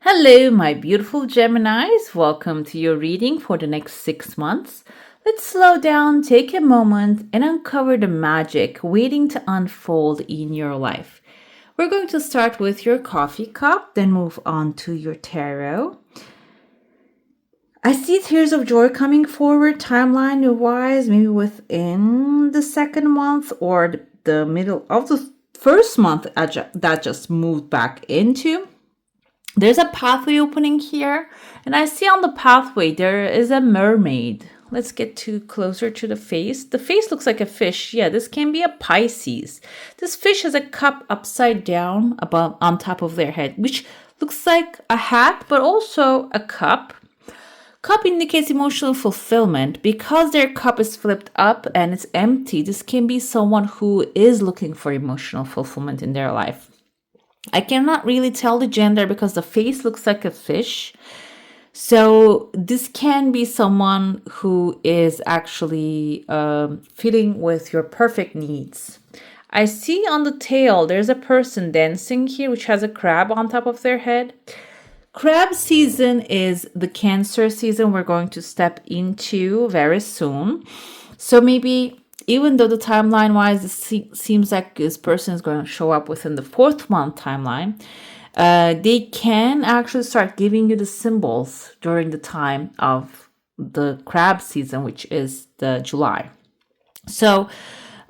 Hello, my beautiful Geminis. Welcome to your reading for the next 6 months. Let's slow down, take a moment, and uncover the magic waiting to unfold in your life. We're going to start with your coffee cup, then move on to your tarot. I see tears of joy coming forward, timeline-wise, maybe within the second month or the middle of the first month that just moved back into. There's a pathway opening here, and I see on the pathway there is a mermaid. Let's get closer to the face. The face looks like a fish. Yeah, this can be a Pisces. This fish has a cup upside down above on top of their head, which looks like a hat, but also a cup. Cup indicates emotional fulfillment. Because their cup is flipped up and it's empty, this can be someone who is looking for emotional fulfillment in their life. I cannot really tell the gender because the face looks like a fish. So this can be someone who is actually fitting with your perfect needs. I see on the tail, there's a person dancing here, which has a crab on top of their head. Crab season is the Cancer season we're going to step into very soon. So maybe even though the timeline wise, it seems like this person is going to show up within the 4th month timeline, they can actually start giving you the symbols during the time of the crab season, which is the July. So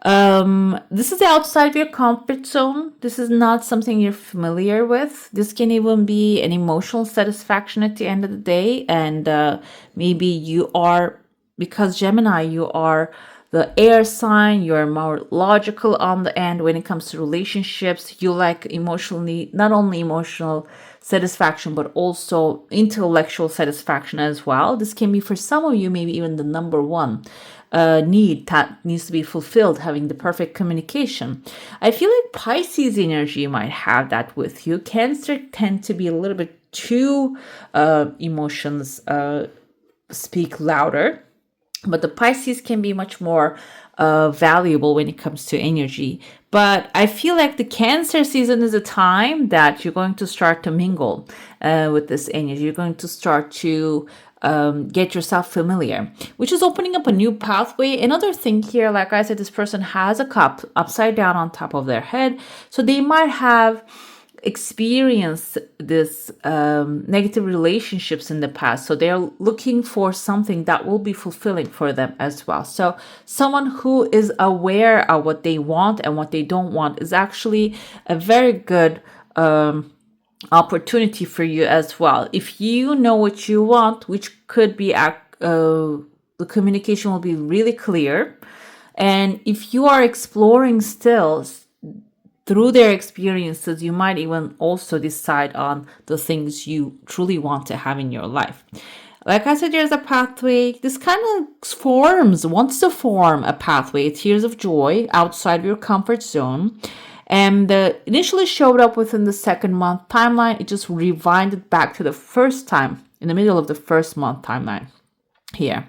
this is outside of your comfort zone. This is not something you're familiar with. This can even be an emotional satisfaction at the end of the day. And maybe you are, because Gemini, you are the air sign, you're more logical on the end when it comes to relationships. You like emotionally, not only emotional satisfaction, but also intellectual satisfaction as well. This can be for some of you, maybe even the number one need that needs to be fulfilled, having the perfect communication. I feel like Pisces energy might have that with you. Cancer tend to be a little bit too emotions speak louder. But the Pisces can be much more valuable when it comes to energy. But I feel like the Cancer season is a time that you're going to start to mingle with this energy. You're going to start to get yourself familiar, which is opening up a new pathway. Another thing here, like I said, this person has a cup upside down on top of their head. So they might have experienced this negative relationships in the past, so they're looking for something that will be fulfilling for them as well. So someone who is aware of what they want and what they don't want is actually a very good opportunity for you as well. If you know what you want, which could be the communication will be really clear, and if you are exploring still through their experiences, you might even also decide on the things you truly want to have in your life. Like I said, there's a pathway. This kind of wants to form a pathway, tears of joy outside of your comfort zone. And initially showed up within the 2nd month timeline. It just rewinded back to the first time in the middle of the 1st month timeline here.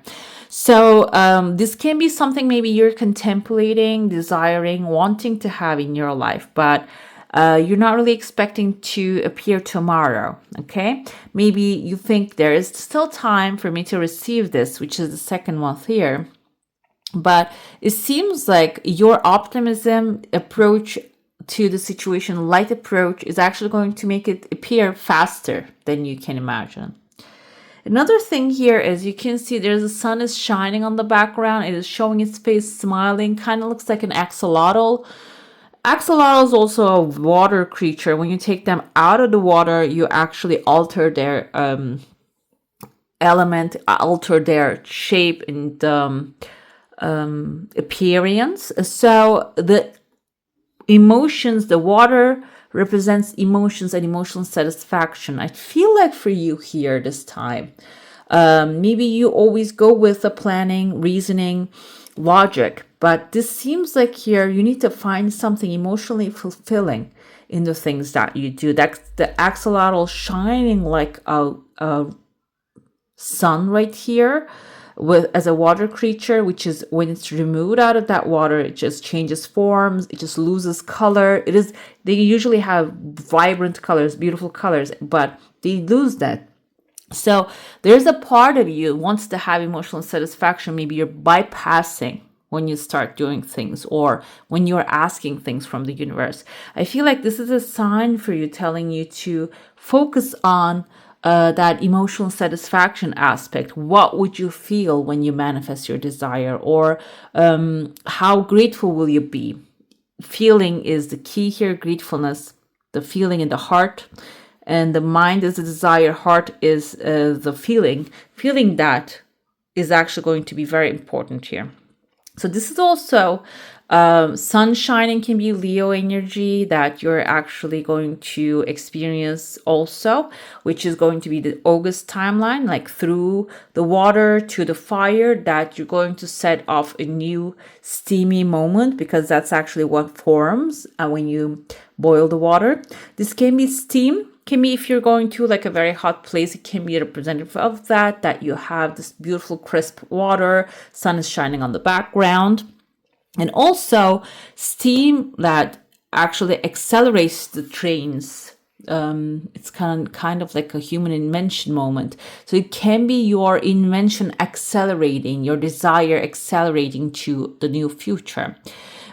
So this can be something maybe you're contemplating, desiring, wanting to have in your life, but you're not really expecting to appear tomorrow, okay? Maybe you think there is still time for me to receive this, which is the 2nd month here. But it seems like your optimism approach to the situation, light approach, is actually going to make it appear faster than you can imagine. Another thing here is you can see there's the sun is shining on the background. It is showing its face smiling. Kind of looks like an axolotl. Axolotl is also a water creature. When you take them out of the water, you actually alter their element, alter their shape and appearance. So the emotions, the water represents emotions and emotional satisfaction. I feel like for you here this time, maybe you always go with the planning, reasoning, logic, but this seems like here you need to find something emotionally fulfilling in the things that you do. That's the axolotl shining like a sun right here. as a water creature, which is when it's removed out of that water, it just changes forms, it just loses color. They usually have vibrant colors, beautiful colors, but they lose that. So there's a part of you wants to have emotional satisfaction. Maybe you're bypassing when you start doing things, or when you're asking things from the universe. I feel like this is a sign for you, telling you to focus on that emotional satisfaction aspect. What would you feel when you manifest your desire? Or how grateful will you be? Feeling is the key here, gratefulness, the feeling in the heart. And the mind is the desire, heart is the feeling. Feeling that is actually going to be very important here. So this is also sun shining, can be Leo energy that you're actually going to experience also, which is going to be the August timeline, like through the water to the fire, that you're going to set off a new steamy moment, because that's actually what forms when you boil the water. This can be steam. Can be if you're going to like a very hot place, it can be representative of that you have this beautiful crisp water, sun is shining on the background. And also steam that actually accelerates the trains. It's kind of like a human invention moment. So it can be your invention accelerating, your desire accelerating to the new future.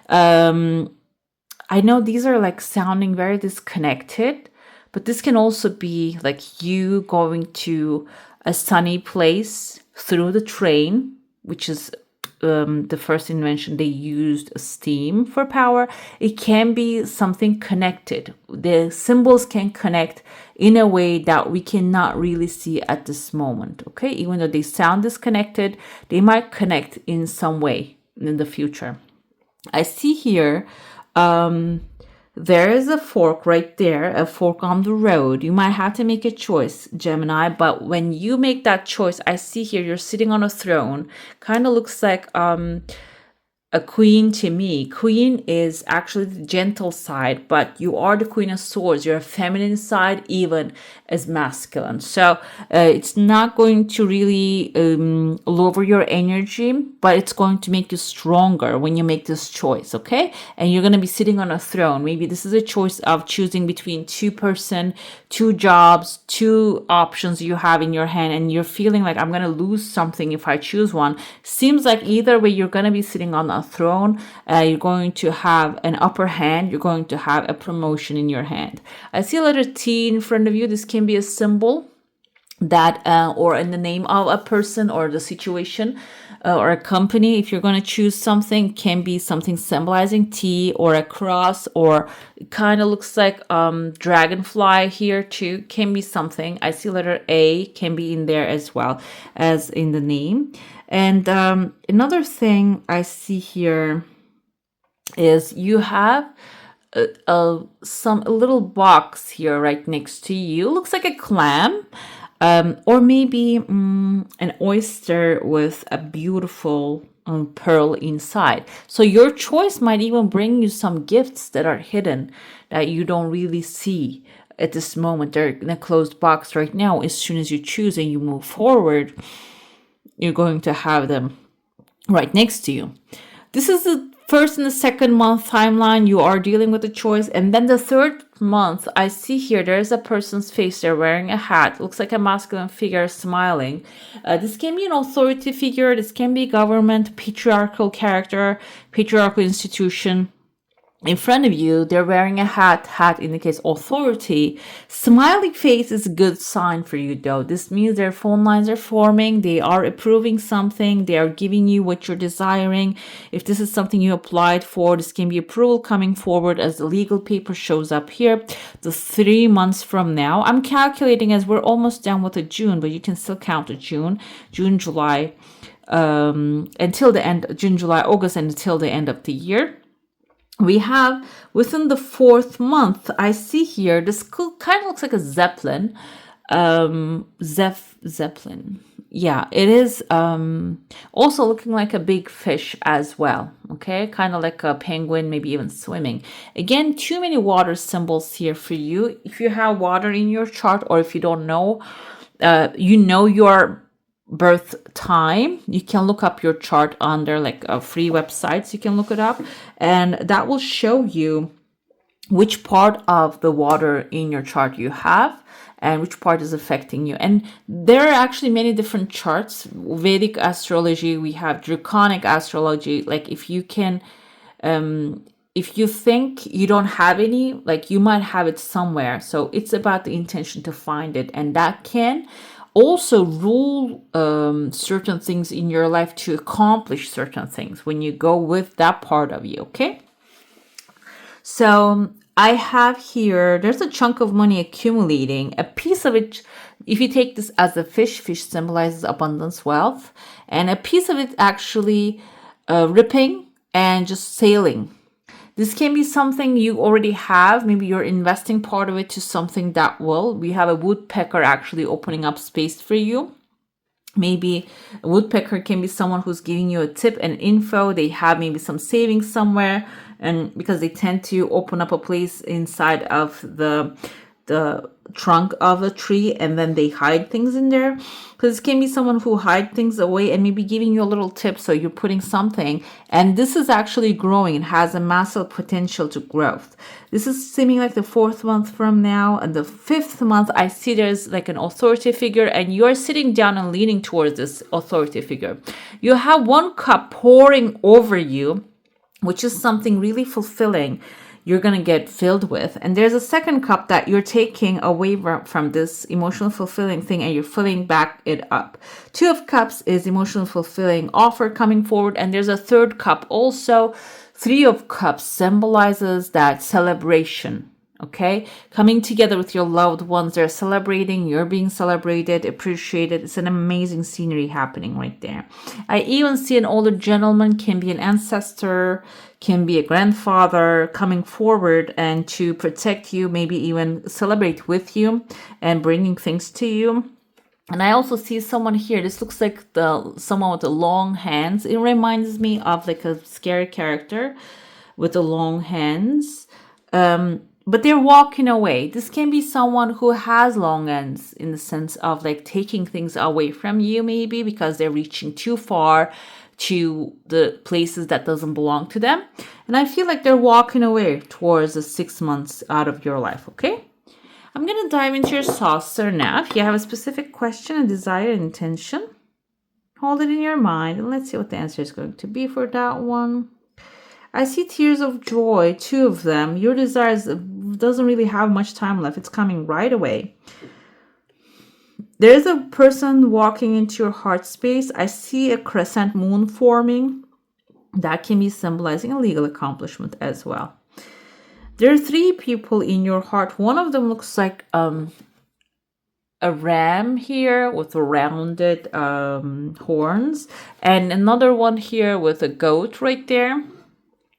I know these are like sounding very disconnected, but this can also be like you going to a sunny place through the train, which is the first invention. They used steam for power. It can be something connected. The symbols can connect in a way that we cannot really see at this moment. Okay, even though they sound disconnected, they might connect in some way in the future. I see here there is a fork right there, a fork on the road. You might have to make a choice, Gemini, but when you make that choice, I see here you're sitting on a throne. Kind of looks like a queen to me. Queen is actually the gentle side, but you are the Queen of Swords. You're a feminine side, even as masculine. So it's not going to really lower your energy, but it's going to make you stronger when you make this choice, okay? And you're going to be sitting on a throne. Maybe this is a choice of choosing between two jobs, two options you have in your hand, and you're feeling like I'm going to lose something if I choose one. Seems like either way, you're going to be sitting on a throne. You're going to have an upper hand. You're going to have a promotion in your hand. I see a letter T in front of you. This can be a symbol that or in the name of a person or the situation or a company. If you're going to choose something, can be something symbolizing T or a cross, or it kind of looks like dragonfly here too. Can be something. I see letter A can be in there as well as in the name. And another thing I see here is you have a little box here right next to you. Looks like a clam, or maybe an oyster with a beautiful pearl inside. So your choice might even bring you some gifts that are hidden that you don't really see at this moment. They're in a closed box right now. As soon as you choose and you move forward, you're going to have them right next to you. This is the first and the second month timeline. You are dealing with a choice. And then the third month, I see here, there's a person's face. They're wearing a hat. Looks like a masculine figure smiling. This can be an authority figure. This can be government, patriarchal character, patriarchal institution. In front of you, they're wearing a hat. Hat indicates authority. Smiling face is a good sign for you, though. This means their phone lines are forming. They are approving something. They are giving you what you're desiring. If this is something you applied for, this can be approval coming forward as the legal paper shows up here. The 3 months from now, I'm calculating as we're almost done with the June, but you can still count the June, July, until the end, June, July, August, and until the end of the year. We have within the 4th month, I see here, this kind of looks like a zeppelin. Zeppelin. Yeah, it is also looking like a big fish as well. Okay, kind of like a penguin, maybe even swimming. Again, too many water symbols here for you. If you have water in your chart, or if you don't know, you know your birth time. You can look up your chart under like free websites. You can look it up, and that will show you which part of the water in your chart you have and which part is affecting you. And there are actually many different charts. Vedic astrology, we have draconic astrology. Like if you can, if you think you don't have any, like you might have it somewhere. So it's about the intention to find it, and that can also rule certain things in your life to accomplish certain things when you go with that part of you. Okay. So I have here, there's a chunk of money accumulating. A piece of it, if you take this as a fish, fish symbolizes abundance, wealth, and a piece of it actually ripping and just sailing. This can be something you already have. Maybe you're investing part of it to something that will. We have a woodpecker actually opening up space for you. Maybe a woodpecker can be someone who's giving you a tip and info. They have maybe some savings somewhere, and because they tend to open up a place inside of the trunk of a tree, and then they hide things in there. Because it can be someone who hide things away and maybe giving you a little tip, so you're putting something, and this is actually growing and has a massive potential to growth. This is seeming like the 4th month from now, and the 5th month I see there's like an authority figure, and you're sitting down and leaning towards this authority figure. You have one cup pouring over you, which is something really fulfilling you're going to get filled with. And there's a second cup that you're taking away from this emotional fulfilling thing, and you're filling back it up. 2 of cups is emotional fulfilling offer coming forward. And there's a 3rd cup also. 3 of cups symbolizes that celebration. Okay, coming together with your loved ones, they're celebrating, you're being celebrated, appreciated. It's an amazing scenery happening right there. I even see an older gentleman, can be an ancestor, can be a grandfather, coming forward and to protect you, maybe even celebrate with you and bringing things to you. And I also see someone here. This looks like someone with the long hands. It reminds me of like a scary character with the long hands. But they're walking away. This can be someone who has long ends in the sense of like taking things away from you, maybe because they're reaching too far to the places that doesn't belong to them. And I feel like they're walking away towards the 6 months out of your life. Okay. I'm going to dive into your saucer now. If you have a specific question, a desire, intention, hold it in your mind and let's see what the answer is going to be for that one. I see tears of joy, 2 of them. Your desires doesn't really have much time left. It's coming right away. There's a person walking into your heart space. I see a crescent moon forming. That can be symbolizing a legal accomplishment as well. There are 3 people in your heart. One of them looks like a ram here with rounded horns, and another one here with a goat right there.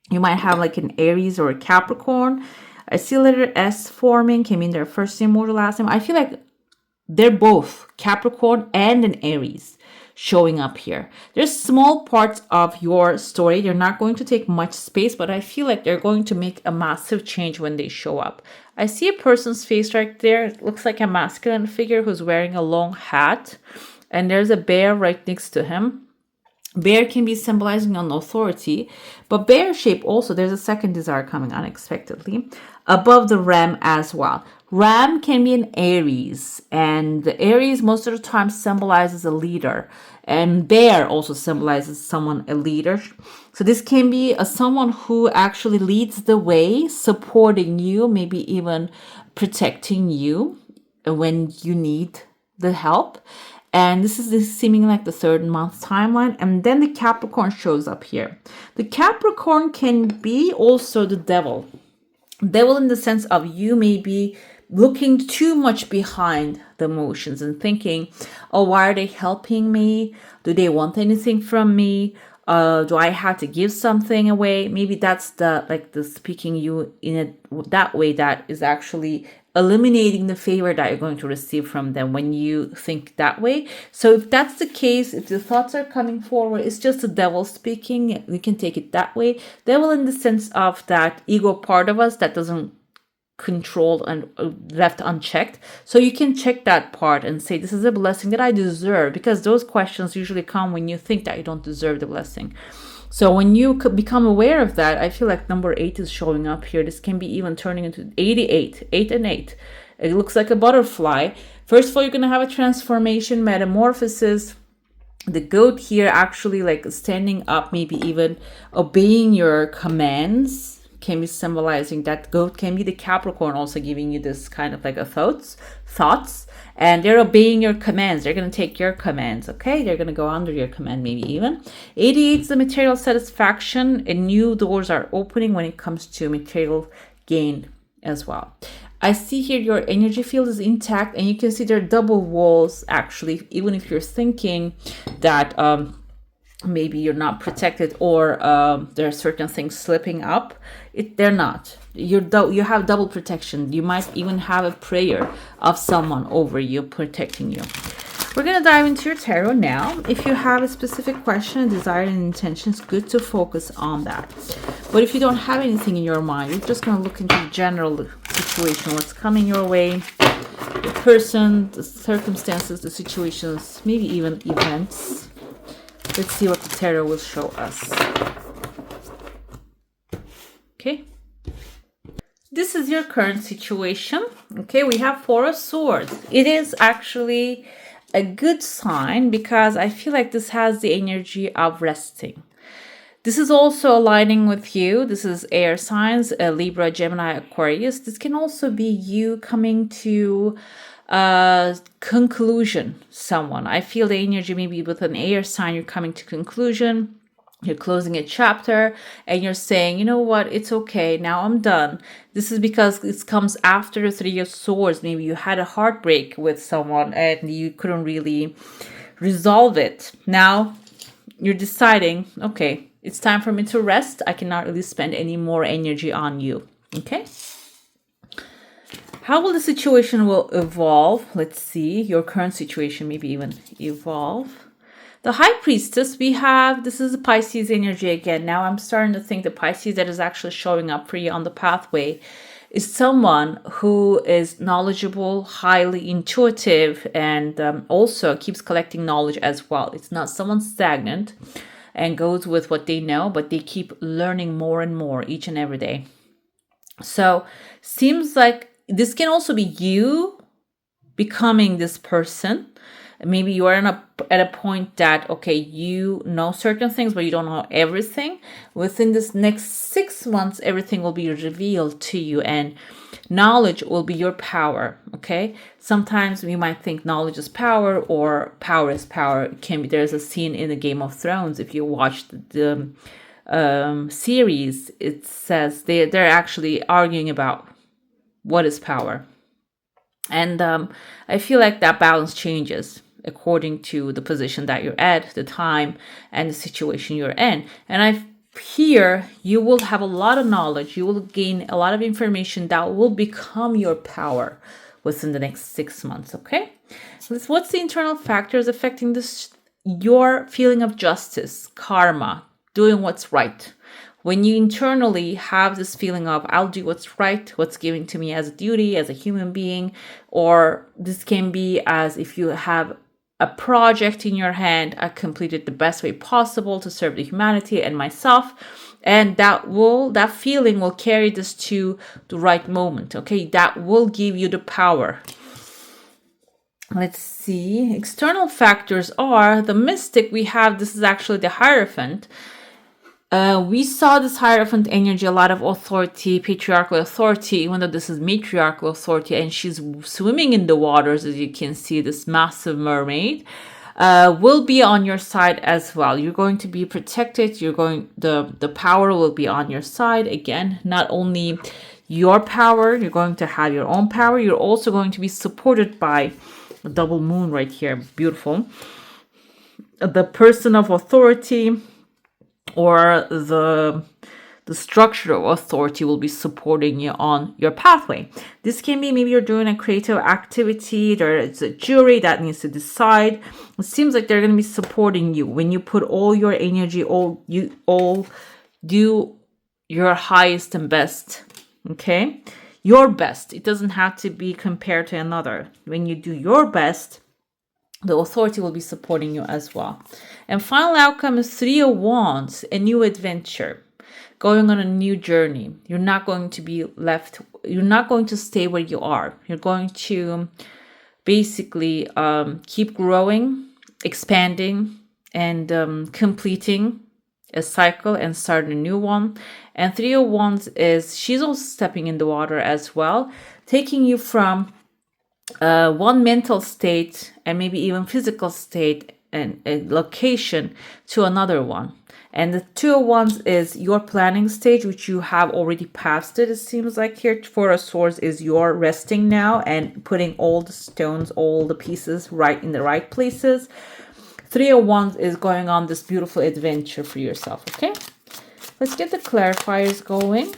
You might have like an Aries or a Capricorn. I see letter S forming, came in their first name or last name. I feel like they're both Capricorn and an Aries showing up here. There's small parts of your story. They're not going to take much space, but I feel like they're going to make a massive change when they show up. I see a person's face right there. It looks like a masculine figure who's wearing a long hat, and there's a bear right next to him. Bear can be symbolizing an authority, but bear shape also, there's a second desire coming unexpectedly above the ram as well. Ram can be an Aries, and the Aries most of the time symbolizes a leader, and bear also symbolizes someone, a leader. So this can be someone who actually leads the way, supporting you, maybe even protecting you when you need the help. And this is seeming like the 3rd month timeline. And then the Capricorn shows up here. The Capricorn can be also the devil. Devil in the sense of you may be looking too much behind the emotions and thinking, oh, why are they helping me? Do they want anything from me? Do I have to give something away? Maybe that's the speaking you in that way that is actually eliminating the favor that you're going to receive from them when you think that way. So if that's the case, if the thoughts are coming forward, it's just the devil speaking. We can take it that way. Devil in the sense of that ego part of us that doesn't controlled and left unchecked. So you can check that part and say, this is a blessing that I deserve, because those questions usually come when you think that you don't deserve the blessing. So when you become aware of that, I feel like number 8 is showing up here. This can be even turning into 88, 8 and 8. It looks like a butterfly. First of all, you're going to have a transformation, metamorphosis. The goat here actually like standing up, maybe even obeying your commands, can be symbolizing that. Goat can be the Capricorn, also giving you this kind of like a thoughts, and they're obeying your commands. They're going to take your commands, okay? They're going to go under your command, maybe even. 88 is the material satisfaction, and new doors are opening when it comes to material gain as well. I see here your energy field is intact, and you can see there are double walls actually, even if you're thinking that maybe you're not protected, or there are certain things slipping up. They're not. You have double protection. You might even have a prayer of someone over you, protecting you. We're going to dive into your tarot now. If you have a specific question, desire, and intention, it's good to focus on that. But if you don't have anything in your mind, you're just going to look into the general situation, what's coming your way, the person, the circumstances, the situations, maybe even events. Let's see what the tarot will show us. Okay. This is your current situation. Okay, we have 4 of Swords. It is actually a good sign, because I feel like this has the energy of resting. This is also aligning with you. This is air signs, Libra, Gemini, Aquarius. This can also be you coming to conclusion, someone. I feel the energy maybe with an air sign, you're coming to conclusion. You're closing a chapter and you're saying, you know what, it's okay, now I'm done. This is because it comes after the 3 of Swords. Maybe you had a heartbreak with someone and you couldn't really resolve it. Now you're deciding, okay, it's time for me to rest. I cannot really spend any more energy on you. Okay. How will the situation will evolve? Let's see. Your current situation maybe even evolve. The High Priestess, we have, this is the Pisces energy again. Now I'm starting to think the Pisces that is actually showing up for you on the pathway is someone who is knowledgeable, highly intuitive, and also keeps collecting knowledge as well. It's not someone stagnant and goes with what they know, but they keep learning more and more each and every day. So seems like this can also be you becoming this person. Maybe you are at a point that, okay, you know certain things, but you don't know everything. Within this next 6 months, everything will be revealed to you, and knowledge will be your power. Okay. Sometimes we might think knowledge is power, or power is power. It can be. There's a scene in the Game of Thrones. If you watch the series, it says they're actually arguing about what is power. And I feel like that balance changes according to the position that you're at, the time, and the situation you're in. And here you will have a lot of knowledge. You will gain a lot of information that will become your power within the next 6 months. Okay. So what's the internal factors affecting this? Your feeling of justice, karma, doing what's right. When you internally have this feeling of, I'll do what's right, what's given to me as a duty, as a human being, or this can be as if you have a project in your hand, I completed the best way possible to serve the humanity and myself. And that feeling will carry this to the right moment. Okay, that will give you the power. Let's see. External factors are the Mystic. We have, this is actually the Hierophant. We saw this Hierophant energy, a lot of authority, patriarchal authority, even though this is matriarchal authority, and she's swimming in the waters, as you can see, this massive mermaid will be on your side as well. You're going to be protected. The power will be on your side. Again, not only your power, you're going to have your own power. You're also going to be supported by the double moon right here. Beautiful. The person of authority, or the structure of authority, will be supporting you on your pathway. This can be maybe you're doing a creative activity, there's a jury that needs to decide. It seems like they're going to be supporting you when you put all your energy, all do your highest and best. Okay, your best. It doesn't have to be compared to another. When you do your best, the authority will be supporting you as well. And final outcome is Three of Wands, a new adventure, going on a new journey. You're not going to be left, you're not going to stay where you are. You're going to basically keep growing, expanding, and completing a cycle and start a new one. And Three of Wands is, she's also stepping in the water as well, taking you from one mental state and maybe even physical state and a location to another one. And the Two of Wands is your planning stage, which you have already passed it seems like here. Four of Swords is your resting now and putting all the stones, all the pieces right in the right places. Three of Wands is going on this beautiful adventure for yourself, okay? Let's get the clarifiers going.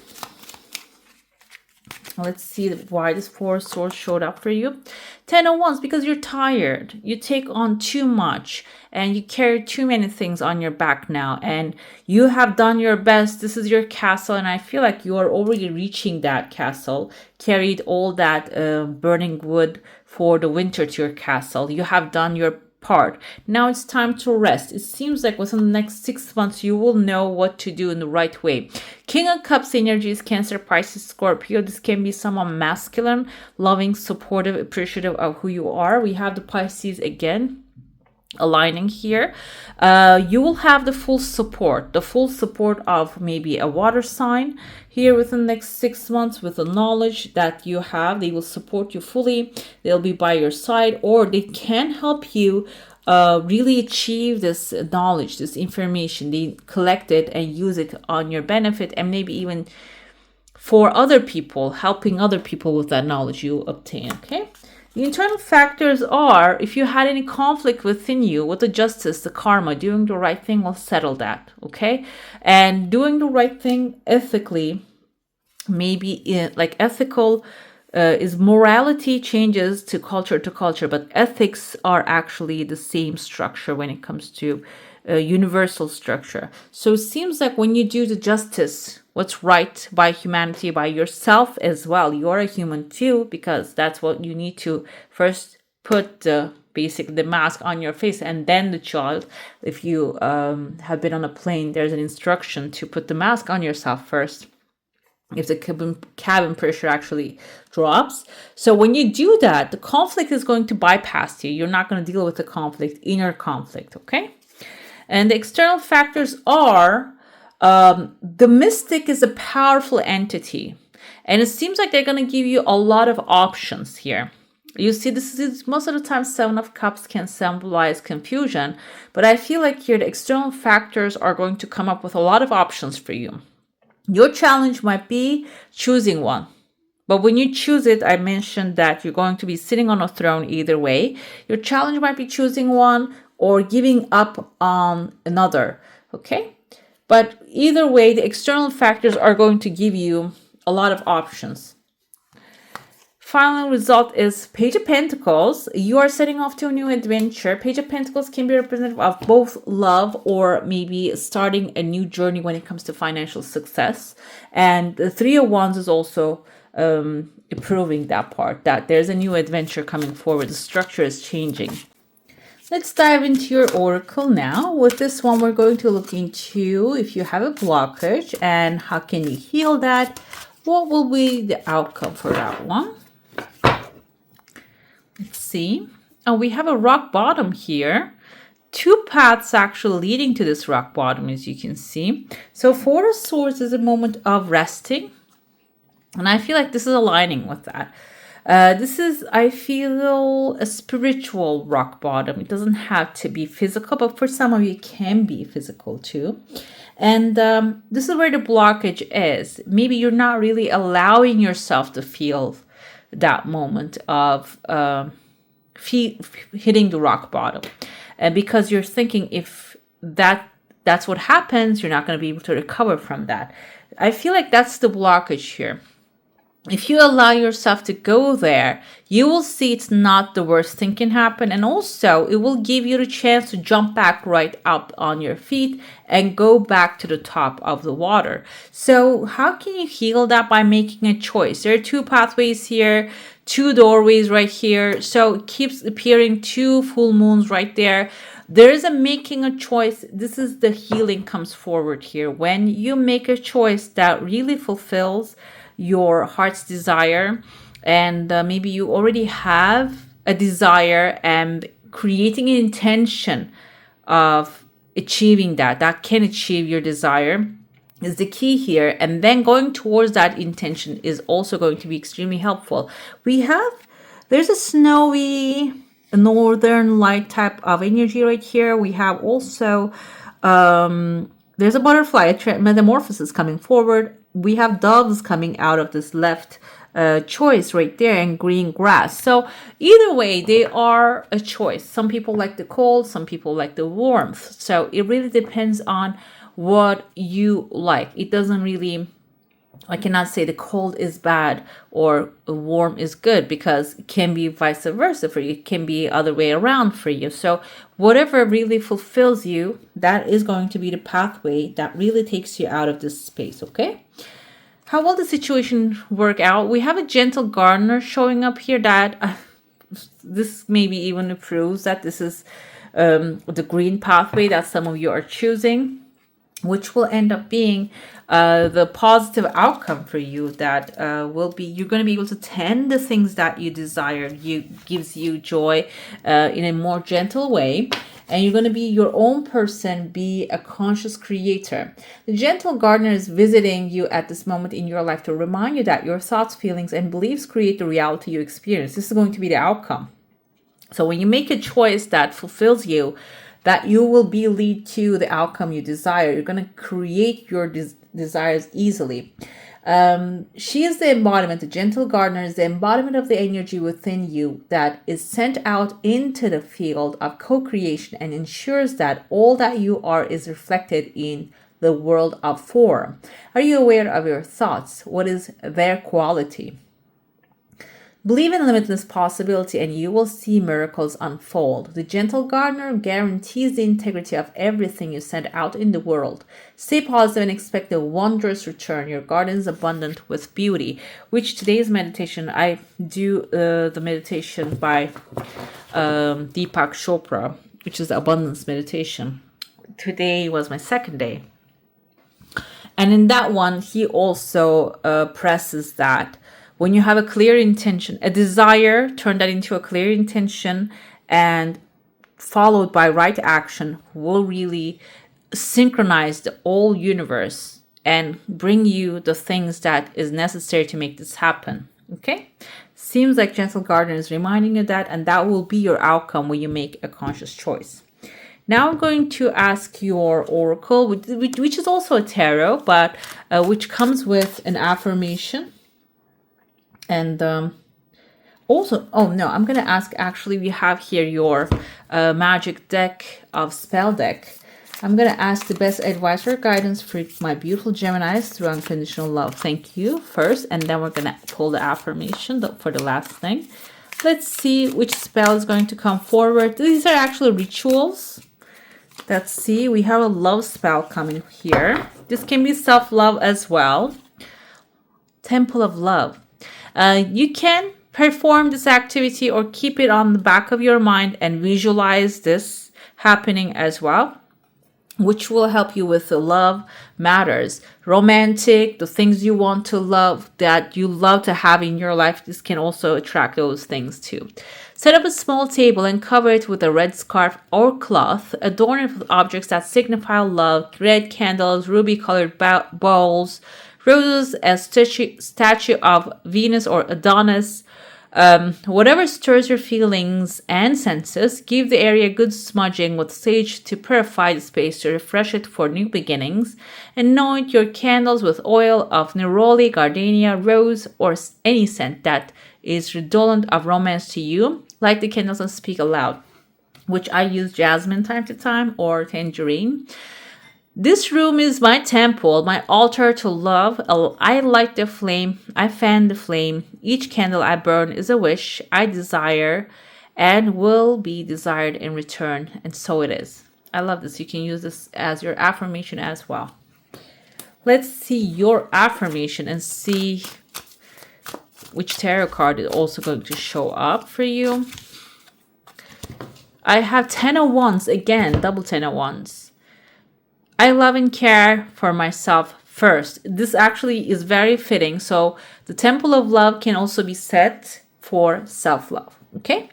Let's see why this Four of Swords showed up for you. Ten of Wands, because you're tired. You take on too much and you carry too many things on your back now. And you have done your best. This is your castle. And I feel like you are already reaching that castle. Carried all that burning wood for the winter to your castle. You have done your part. Now it's time to rest. It seems like within the next 6 months, you will know what to do in the right way. King of Cups energy is Cancer, Pisces, Scorpio. This can be someone masculine, loving, supportive, appreciative of who you are. We have the Pisces again aligning here. You will have the full support of maybe a water sign here within the next 6 months with the knowledge that you have. They will support you fully. They'll be by your side, or they can help you really achieve this knowledge, this information. They collect it and use it on your benefit, and maybe even for other people, helping other people with that knowledge you obtain, okay? The internal factors are, if you had any conflict within you with the justice, the karma, doing the right thing will settle that, okay? And doing the right thing ethically, maybe like ethical is morality changes to culture, but ethics are actually the same structure when it comes to universal structure. So it seems like when you do the justice, what's right by humanity, by yourself as well, you're a human too, because that's what you need to first put the mask on your face, and then the child. If you have been on a plane, there's an instruction to put the mask on yourself first if the cabin pressure actually drops. So when you do that, the conflict is going to bypass you. You're not going to deal with the conflict, inner conflict, okay? And the external factors are, the mystic is a powerful entity. And it seems like they're going to give you a lot of options here. You see, this is most of the time, Seven of Cups can symbolize confusion. But I feel like here the external factors are going to come up with a lot of options for you. Your challenge might be choosing one. But when you choose it, I mentioned that you're going to be sitting on a throne either way. Your challenge might be choosing one or giving up on another, okay? But either way, the external factors are going to give you a lot of options. Final result is Page of Pentacles. You are setting off to a new adventure. Page of Pentacles can be representative of both love or maybe starting a new journey when it comes to financial success. And the Three of Wands is also proving that part, that there's a new adventure coming forward. The structure is changing. Let's dive into your oracle now. With this one, we're going to look into if you have a blockage and how can you heal that. What will be the outcome for that one? Let's see. Oh, we have a rock bottom here. Two paths actually leading to this rock bottom, as you can see. So Four of Swords is a moment of resting. And I feel like this is aligning with that. This is, I feel, a spiritual rock bottom. It doesn't have to be physical, but for some of you, it can be physical too. And this is where the blockage is. Maybe you're not really allowing yourself to feel that moment of hitting the rock bottom. Because you're thinking if that's what happens, you're not going to be able to recover from that. I feel like that's the blockage here. if you allow yourself to go there, you will see it's not the worst thing can happen. And also, it will give you the chance to jump back right up on your feet and go back to the top of the water. So how can you heal that? By making a choice. There are two pathways here, two doorways right here. So it keeps appearing two full moons right there. There is a making a choice. This is the healing comes forward here. When you make a choice that really fulfills your heart's desire, and maybe you already have a desire, and creating an intention of achieving that can achieve your desire is the key here. And then going towards that intention is also going to be extremely helpful. There's a snowy northern light type of energy right here. We have also there's a butterfly, a metamorphosis coming forward. We have doves coming out of this left choice right there, and green grass. So either way, they are a choice. Some people like the cold, some people like the warmth. So it really depends on what you like. It doesn't really, I cannot say the cold is bad or warm is good, because it can be vice versa for you. It can be other way around for you. So whatever really fulfills you, that is going to be the pathway that really takes you out of this space, okay? How will the situation work out? We have a gentle gardener showing up here that this maybe even proves that this is the green pathway that some of you are choosing, which will end up being the positive outcome for you. That will be, you're going to be able to tend the things that you desire, gives you joy in a more gentle way. And you're going to be your own person, be a conscious creator. The gentle gardener is visiting you at this moment in your life to remind you that your thoughts, feelings, and beliefs create the reality you experience. This is going to be the outcome. So when you make a choice that fulfills you, that you will be lead to the outcome you desire. You're going to create your desires easily. She is the embodiment, the gentle gardener is the embodiment of the energy within you that is sent out into the field of co-creation and ensures that all that you are is reflected in the world of form. Are you aware of your thoughts? What is their quality? Believe in limitless possibility and you will see miracles unfold. The gentle gardener guarantees the integrity of everything you send out in the world. Stay positive and expect a wondrous return. Your garden is abundant with beauty, which today's meditation, I do the meditation by Deepak Chopra, which is the abundance meditation. Today was my second day. And in that one, he also presses that when you have a clear intention, a desire, turn that into a clear intention and followed by right action will really synchronize the whole universe and bring you the things that is necessary to make this happen. Okay? Seems like Gentle Gardener is reminding you that, and that will be your outcome when you make a conscious choice. Now I'm going to ask your oracle, which is also a tarot, but which comes with an affirmation. And also, oh no, I'm going to ask, actually, we have here your magic deck of spell deck. I'm going to ask the best advice or guidance for my beautiful Geminis through unconditional love. Thank you first, and then we're going to pull the affirmation for the last thing. Let's see which spell is going to come forward. These are actually rituals. Let's see, we have a love spell coming here. This can be self-love as well. Temple of Love. You can perform this activity or keep it on the back of your mind and visualize this happening as well, which will help you with the love matters. Romantic, the things you want to love, that you love to have in your life, this can also attract those things too. Set up a small table and cover it with a red scarf or cloth. Adorn it with objects that signify love, red candles, ruby-colored bowls, roses, a statue of Venus or Adonis. Whatever stirs your feelings and senses, give the area a good smudging with sage to purify the space, to refresh it for new beginnings. Anoint your candles with oil of neroli, gardenia, rose, or any scent that is redolent of romance to you. Light the candles and speak aloud, which I use jasmine time to time or tangerine. This room is my temple, my altar to love. I light the flame, I fan the flame. Each candle I burn is a wish I desire and will be desired in return. And so it is. I love this. You can use this as your affirmation as well. Let's see your affirmation and see which tarot card is also going to show up for you. I have 10 of Wands again, double 10 of Wands. I love and care for myself first. This actually is very fitting. So the temple of love can also be set for self-love. Okay?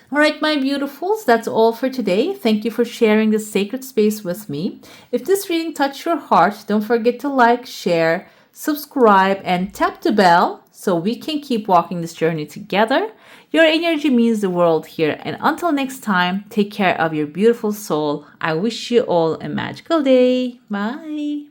All right, my beautifuls, that's all for today. Thank you for sharing this sacred space with me. If this reading touched your heart, don't forget to like, share, subscribe, and tap the bell so we can keep walking this journey together. Your energy means the world here. And until next time, take care of your beautiful soul. I wish you all a magical day. Bye.